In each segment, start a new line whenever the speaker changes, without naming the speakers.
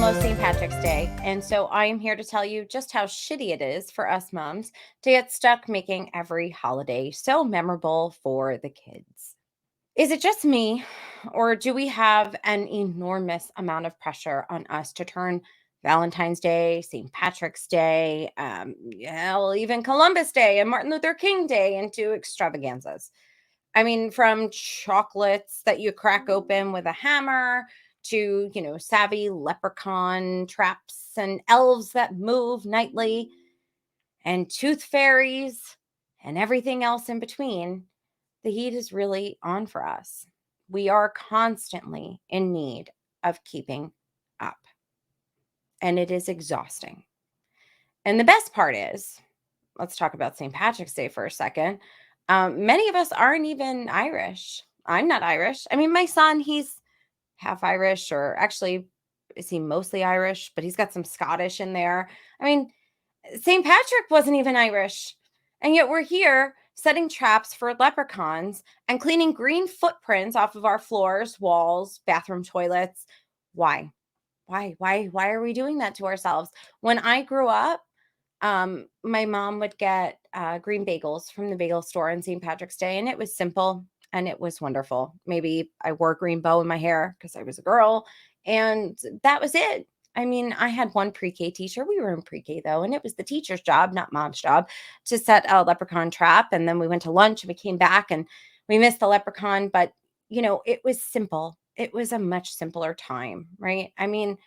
almost St. Patrick's Day, and so I am here to tell you just how shitty it is for us moms to get stuck making every holiday so memorable for the kids. Is it just me, or do we have an enormous amount of pressure on us to turn Valentine's Day, St. Patrick's Day, well, even Columbus Day and Martin Luther King Day into extravaganzas? I mean, from chocolates that you crack open with a hammer to, savvy leprechaun traps and elves that move nightly and tooth fairies and everything else in between, the heat is really on for us. We are constantly in need of keeping up, and it is exhausting. And the best part is, let's talk about St. Patrick's Day for a second. Many of us aren't even Irish. I'm not Irish. I mean, my son, he's half Irish, or actually, is he mostly Irish? But he's got some Scottish in there. I mean, St. Patrick wasn't even Irish. And yet we're here setting traps for leprechauns and cleaning green footprints off of our floors, walls, bathroom toilets. Why? Why are we doing that to ourselves? When I grew up, my mom would get green bagels from the bagel store on St. Patrick's Day, and it was simple and it was wonderful. Maybe I wore a green bow in my hair because I was a girl, and that was it. I mean, I had one pre-K teacher. We were in pre-K though, and it was the teacher's job, not mom's job, to set a leprechaun trap. And then we went to lunch and we came back and we missed the leprechaun, but it was simple. It was a much simpler time, right? I mean,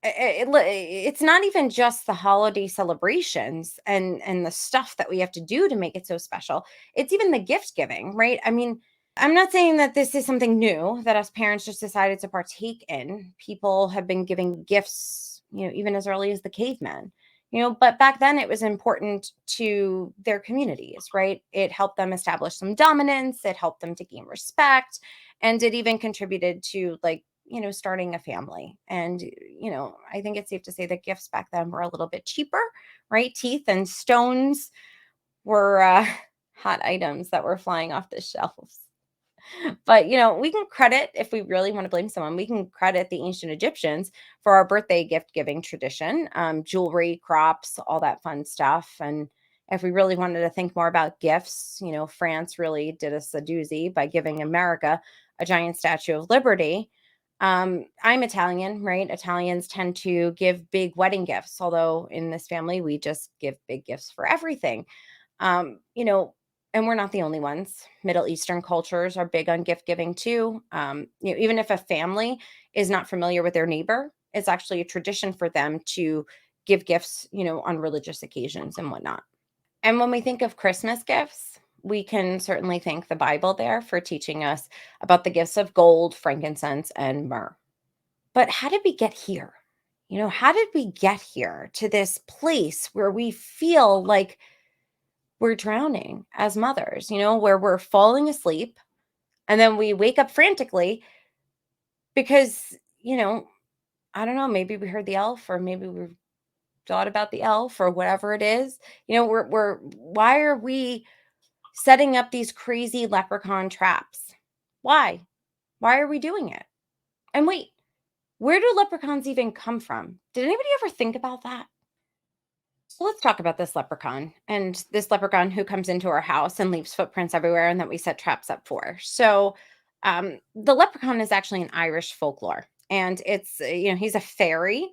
it's not even just the holiday celebrations and the stuff that we have to do to make it so special. It's even the gift giving, right? I mean, I'm not saying that this is something new that us parents just decided to partake in. People have been giving gifts, even as early as the cavemen. But back then it was important to their communities, right? It helped them establish some dominance, it helped them to gain respect, and it even contributed to, like, starting a family. And, I think it's safe to say that gifts back then were a little bit cheaper, right? Teeth and stones were hot items that were flying off the shelves. But, we can credit, if we really want to blame someone, we can credit the ancient Egyptians for our birthday gift giving tradition, jewelry, crops, all that fun stuff. And if we really wanted to think more about gifts, France really did us a doozy by giving America a giant Statue of Liberty. I'm Italian, right? Italians tend to give big wedding gifts, although in this family, we just give big gifts for everything. Um, you know, and we're not the only ones. Middle Eastern cultures are big on gift giving too. Even if a family is not familiar with their neighbor, it's actually a tradition for them to give gifts, on religious occasions and whatnot. And when we think of Christmas gifts, we can certainly thank the Bible there for teaching us about the gifts of gold, frankincense, and myrrh. But how did we get here? How did we get here to this place where we feel like we're drowning as mothers, where we're falling asleep and then we wake up frantically because, I don't know, maybe we heard the elf, or maybe we thought about the elf, or whatever it is. Why are we setting up these crazy leprechaun traps? Why? Why are we doing it? And wait, where do leprechauns even come from? Did anybody ever think about that? So let's talk about this leprechaun, and this leprechaun who comes into our house and leaves footprints everywhere and that we set traps up for. So, the leprechaun is actually an Irish folklore, and it's, he's a fairy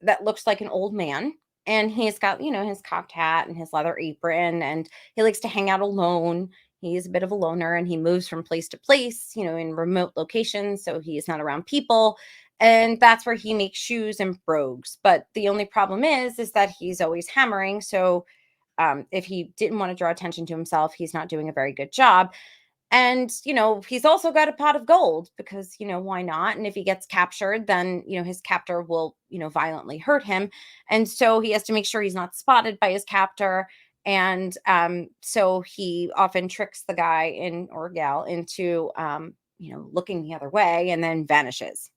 that looks like an old man. And he's got, his cocked hat and his leather apron, and he likes to hang out alone. He's a bit of a loner, and he moves from place to place, in remote locations. So he's not around people. And that's where he makes shoes and brogues. But the only problem is that he's always hammering. So if he didn't want to draw attention to himself, he's not doing a very good job. And, he's also got a pot of gold because, why not? And if he gets captured, then, his captor will, violently hurt him. And so he has to make sure he's not spotted by his captor. And so he often tricks the guy or gal into, looking the other way, and then vanishes.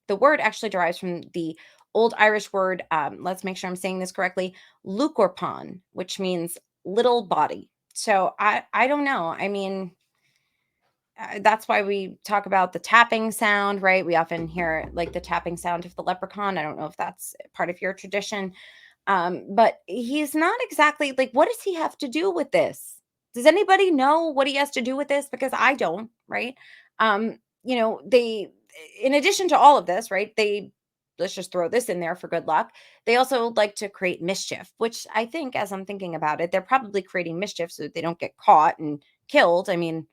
The word actually derives from the Old Irish word, let's make sure I'm saying this correctly, lucorpon, which means little body. So I don't know. I mean, That's why we talk about the tapping sound, right? We often hear like the tapping sound of the leprechaun. I don't know if that's part of your tradition. But he's not exactly like, what does he have to do with this? Does anybody know what he has to do with this? Because I don't, right? They, in addition to all of this, right? Let's just throw this in there for good luck. They also like to create mischief, which I think, as I'm thinking about it, they're probably creating mischief so that they don't get caught and killed. I mean,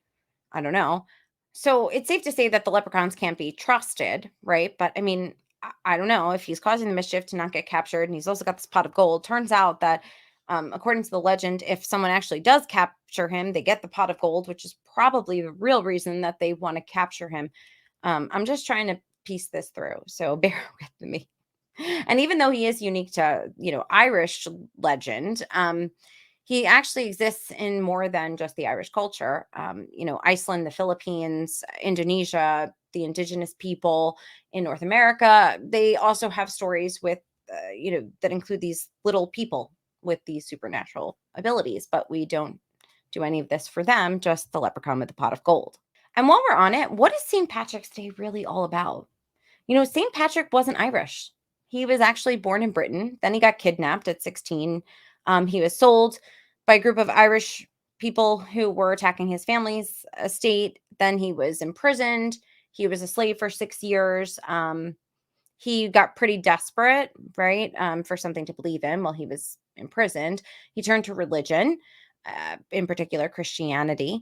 I don't know. So it's safe to say that the leprechauns can't be trusted, right? But I mean, I don't know if he's causing the mischief to not get captured, and he's also got this pot of gold. Turns out that, according to the legend, if someone actually does capture him, they get the pot of gold, which is probably the real reason that they want to capture him. I'm just trying to piece this through, so bear with me. And even though he is unique to, Irish legend, he actually exists in more than just the Irish culture. Iceland, the Philippines, Indonesia, the indigenous people in North America, they also have stories with, that include these little people with these supernatural abilities, but we don't do any of this for them, just the leprechaun with the pot of gold. And while we're on it, what is St. Patrick's Day really all about? St. Patrick wasn't Irish. He was actually born in Britain. Then he got kidnapped at 16. He was sold by a group of Irish people who were attacking his family's estate. Then he was imprisoned. He was a slave for 6 years. He got pretty desperate, right, for something to believe in while he was imprisoned. He turned to religion, in particular Christianity.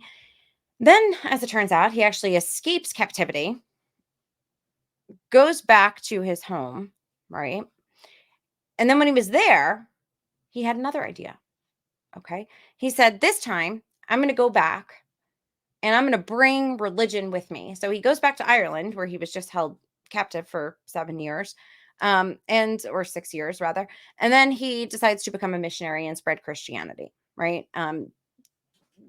Then, as it turns out, he actually escapes captivity, goes back to his home, right? And then when he was there, he had another idea. Okay. He said, this time I'm going to go back and I'm going to bring religion with me. So he goes back to Ireland, where he was just held captive for 7 years, and or 6 years rather. And then he decides to become a missionary and spread Christianity, right?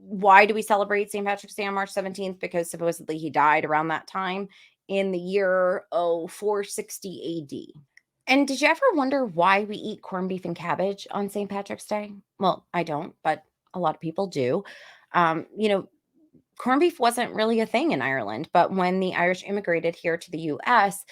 Why do we celebrate St. Patrick's Day on March 17th? Because supposedly he died around that time in the year 460 AD. And did you ever wonder why we eat corned beef and cabbage on St. Patrick's Day? Well, I don't, but a lot of people do. Um, you know, Corned beef wasn't really a thing in Ireland, but when the Irish immigrated here to the US,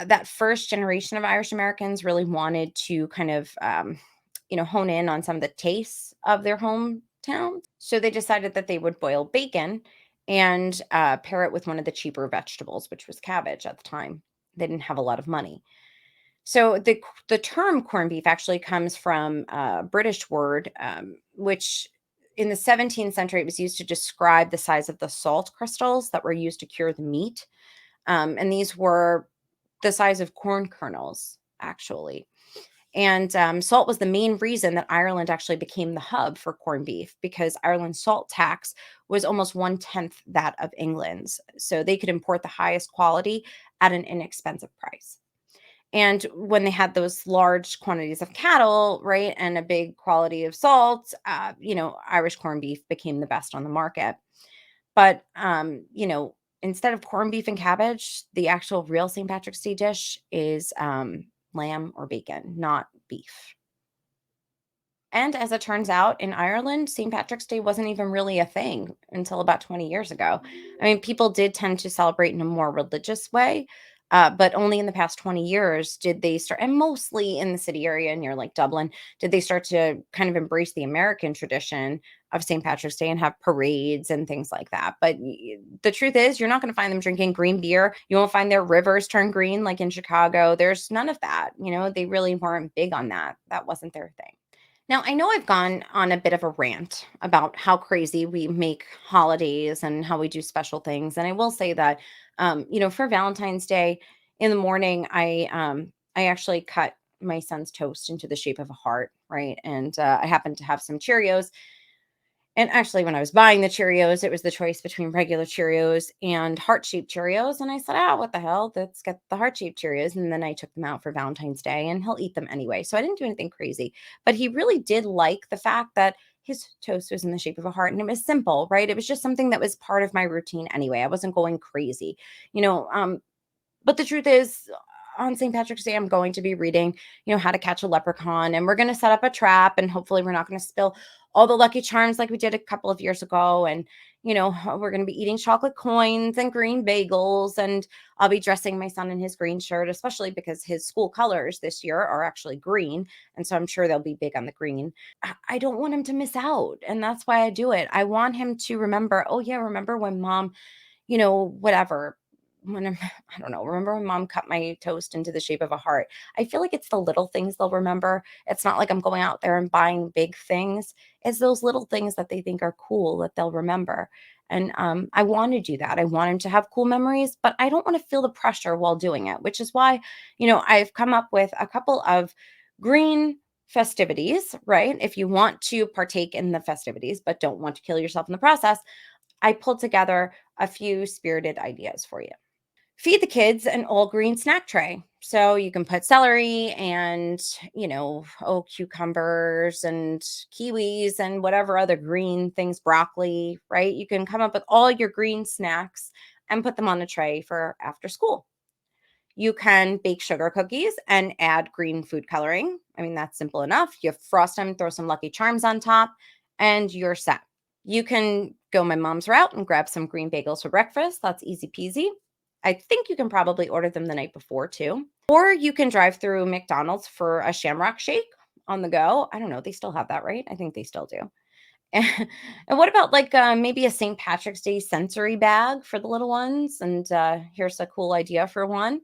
that first generation of Irish Americans really wanted to kind of, hone in on some of the tastes of their hometowns. So they decided that they would boil bacon and pair it with one of the cheaper vegetables, which was cabbage at the time. They didn't have a lot of money. So the term corned beef actually comes from a British word, which in the 17th century it was used to describe the size of the salt crystals that were used to cure the meat, and these were the size of corn kernels, actually. And salt was the main reason that Ireland actually became the hub for corned beef, because Ireland's salt tax was almost 1/10 that of England's. So they could import the highest quality at an inexpensive price. And when they had those large quantities of cattle, right, and a big quality of salt, Irish corned beef became the best on the market. But, instead of corned beef and cabbage, the actual real St. Patrick's Day dish is lamb or bacon, not beef. And as it turns out, in Ireland, St. Patrick's Day wasn't even really a thing until about 20 years ago. I mean, people did tend to celebrate in a more religious way, but only in the past 20 years did they start, and mostly in the city area near like Dublin, did they start to kind of embrace the American tradition of St. Patrick's Day and have parades and things like that. But the truth is, you're not going to find them drinking green beer. You won't find their rivers turn green like in Chicago. There's none of that. They really weren't big on that. That wasn't their thing. Now, I know I've gone on a bit of a rant about how crazy we make holidays and how we do special things. And I will say that, for Valentine's Day in the morning, I actually cut my son's toast into the shape of a heart, right? And I happened to have some Cheerios, and actually, when I was buying the Cheerios, it was the choice between regular Cheerios and heart-shaped Cheerios, and I said, "Oh, what the hell? Let's get the heart-shaped Cheerios." And then I took them out for Valentine's Day, and he'll eat them anyway. So I didn't do anything crazy, but he really did like the fact that his toast was in the shape of a heart, and it was simple, right? It was just something that was part of my routine anyway. I wasn't going crazy, you know. But the truth is, on St. Patrick's Day, I'm going to be reading, How to Catch a Leprechaun, and we're going to set up a trap, and hopefully, we're not going to spill all the Lucky Charms like we did a couple of years ago. And We're going to be eating chocolate coins and green bagels, and I'll be dressing my son in his green shirt, especially because his school colors this year are actually green. And so I'm sure they'll be big on the green. I don't want him to miss out. And that's why I do it. I want him to remember, oh, yeah, remember when mom, whatever. When I'm, I don't know, remember when mom cut my toast into the shape of a heart? I feel like it's the little things they'll remember. It's not like I'm going out there and buying big things. It's those little things that they think are cool that they'll remember. And I want to do that. I want him to have cool memories, but I don't want to feel the pressure while doing it, which is why, I've come up with a couple of green festivities, right? If you want to partake in the festivities, but don't want to kill yourself in the process, I pulled together a few spirited ideas for you. Feed the kids an all green snack tray. So you can put celery and, cucumbers and kiwis and whatever other green things, broccoli, right? You can come up with all your green snacks and put them on a tray for after school. You can bake sugar cookies and add green food coloring. I mean, that's simple enough. You frost them, throw some Lucky Charms on top, and you're set. You can go my mom's route and grab some green bagels for breakfast. That's easy peasy. I think you can probably order them the night before too. Or you can drive through McDonald's for a shamrock shake on the go. I don't know. They still have that, right? I think they still do. And what about like maybe a St. Patrick's Day sensory bag for the little ones? And here's a cool idea for one.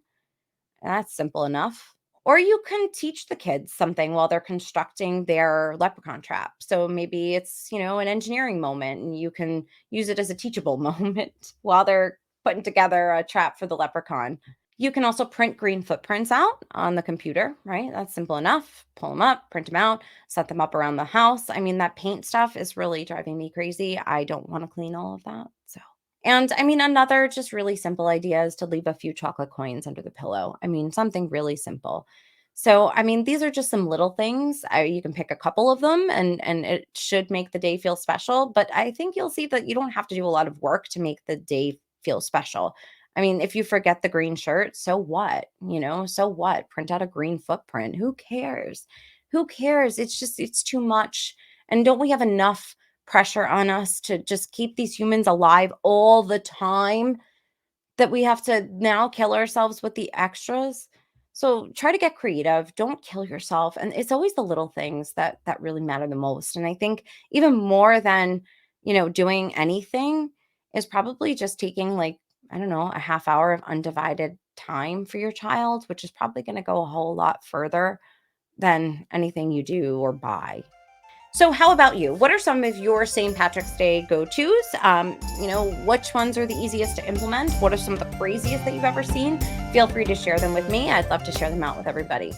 That's simple enough. Or you can teach the kids something while they're constructing their leprechaun trap. So maybe it's, an engineering moment and you can use it as a teachable moment while they're putting together a trap for the leprechaun. You can also print green footprints out on the computer, right? That's simple enough. Pull them up, print them out, set them up around the house. I mean, that paint stuff is really driving me crazy. I don't want to clean all of that. So and I mean, another just really simple idea is to leave a few chocolate coins under the pillow. I mean, something really simple. So, I mean, these are just some little things. You can pick a couple of them, and it should make the day feel special. But I think you'll see that you don't have to do a lot of work to make the day feel special. I mean, if you forget the green shirt, so what? So what? Print out a green footprint. Who cares? Who cares? It's too much. And don't we have enough pressure on us to just keep these humans alive all the time that we have to now kill ourselves with the extras? So try to get creative. Don't kill yourself. And it's always the little things that really matter the most. And I think even more than, doing anything is probably just taking like, I don't know, a half hour of undivided time for your child, which is probably going to go a whole lot further than anything you do or buy. So, how about you? What are some of your St. Patrick's Day go-tos? Which ones are the easiest to implement? What are some of the craziest that you've ever seen? Feel free to share them with me. I'd love to share them out with everybody.